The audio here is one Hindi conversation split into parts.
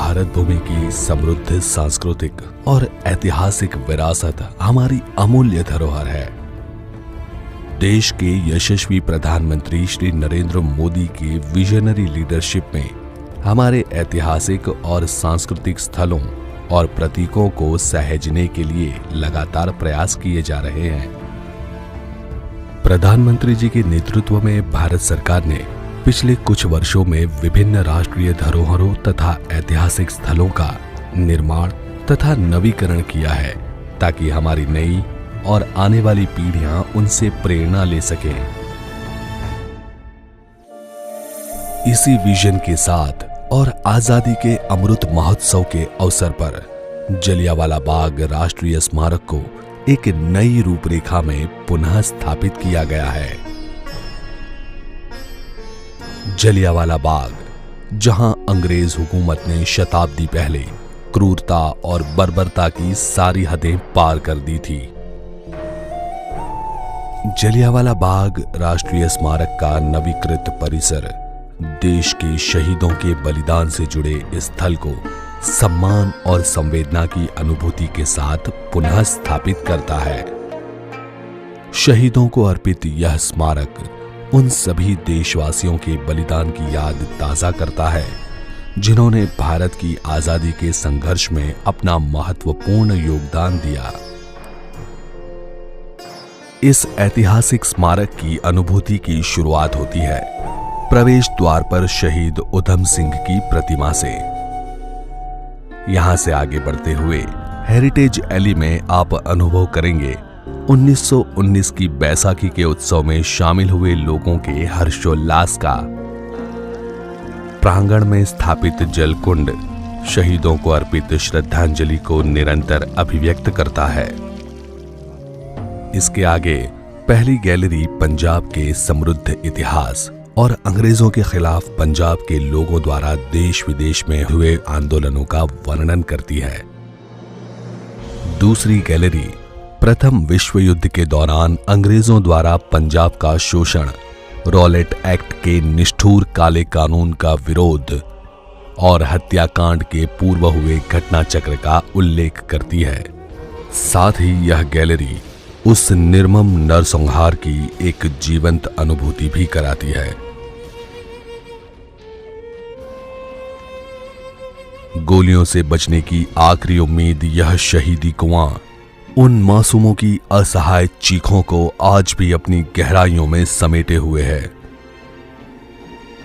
भारत भूमि की समृद्ध सांस्कृतिक और ऐतिहासिक विरासत हमारी अमूल्य धरोहर है। देश के यशस्वी प्रधानमंत्री श्री नरेंद्र मोदी के विजनरी लीडरशिप में हमारे ऐतिहासिक और सांस्कृतिक स्थलों और प्रतीकों को सहेजने के लिए लगातार प्रयास किए जा रहे हैं। प्रधानमंत्री जी के नेतृत्व में भारत सरकार ने पिछले कुछ वर्षों में विभिन्न राष्ट्रीय धरोहरों तथा ऐतिहासिक स्थलों का निर्माण तथा नवीकरण किया है, ताकि हमारी नई और आने वाली पीढ़ियां उनसे प्रेरणा ले सकें। इसी विजन के साथ और आजादी के अमृत महोत्सव के अवसर पर जलियांवाला बाग राष्ट्रीय स्मारक को एक नई रूपरेखा में पुनः स्थापित किया गया है। जलियांवाला बाग, जहां अंग्रेज हुकूमत ने शताब्दी पहले क्रूरता और बर्बरता की सारी हदें पार कर दी थी। जलियांवाला बाग राष्ट्रीय स्मारक का नवीकृत परिसर देश के शहीदों के बलिदान से जुड़े इस स्थल को सम्मान और संवेदना की अनुभूति के साथ पुनः स्थापित करता है। शहीदों को अर्पित यह स्मारक उन सभी देशवासियों के बलिदान की याद ताजा करता है, जिन्होंने भारत की आजादी के संघर्ष में अपना महत्वपूर्ण योगदान दिया। इस ऐतिहासिक स्मारक की अनुभूति की शुरुआत होती है प्रवेश द्वार पर शहीद उधम सिंह की प्रतिमा से। यहां से आगे बढ़ते हुए हेरिटेज एली में आप अनुभव करेंगे 1919 की बैसाखी के उत्सव में शामिल हुए लोगों के हर्षोल्लास का। प्रांगण में स्थापित जलकुंड शहीदों को अर्पित श्रद्धांजलि को निरंतर अभिव्यक्त करता है। इसके आगे पहली गैलरी पंजाब के समृद्ध इतिहास और अंग्रेजों के खिलाफ पंजाब के लोगों द्वारा देश विदेश में हुए आंदोलनों का वर्णन करती है। दूसरी गैलरी प्रथम विश्व युद्ध के दौरान अंग्रेजों द्वारा पंजाब का शोषण, रॉलेट एक्ट के निष्ठुर काले कानून का विरोध और हत्याकांड के पूर्व हुए घटना चक्र का उल्लेख करती है। साथ ही यह गैलरी उस निर्मम नरसंहार की एक जीवंत अनुभूति भी कराती है। गोलियों से बचने की आखिरी उम्मीद यह शहीदी कुआं उन मासूमों की असहाय चीखों को आज भी अपनी गहराइयों में समेटे हुए है।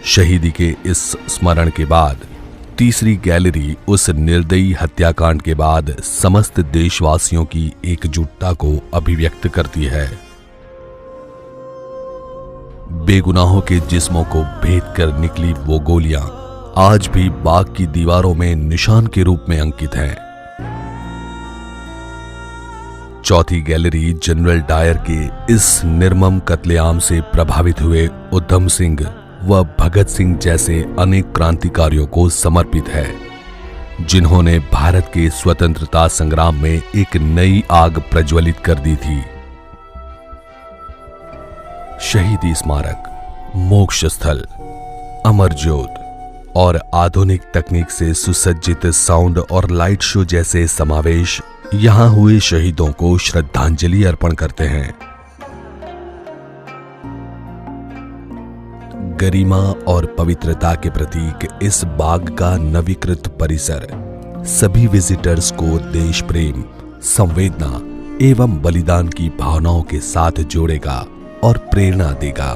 शहीदी के इस स्मरण के बाद तीसरी गैलरी उस निर्दयी हत्याकांड के बाद समस्त देशवासियों की एकजुटता को अभिव्यक्त करती है। बेगुनाहों के जिस्मों को भेद कर निकली वो गोलियां आज भी बाग की दीवारों में निशान के रूप में अंकित हैं। चौथी गैलरी जनरल डायर के इस निर्मम कत्लेआम से प्रभावित हुए उधम सिंह व भगत सिंह जैसे अनेक क्रांतिकारियों को समर्पित है, जिन्होंने भारत के स्वतंत्रता संग्राम में एक नई आग प्रज्वलित कर दी थी। शहीदी स्मारक, मोक्ष स्थल, अमर ज्योत और आधुनिक तकनीक से सुसज्जित साउंड और लाइट शो जैसे समावेश यहां हुए शहीदों को श्रद्धांजलि अर्पण करते हैं। गरिमा और पवित्रता के प्रतीक इस बाग का नवीकृत परिसर सभी विजिटर्स को देश प्रेम, संवेदना एवं बलिदान की भावनाओं के साथ जोड़ेगा और प्रेरणा देगा।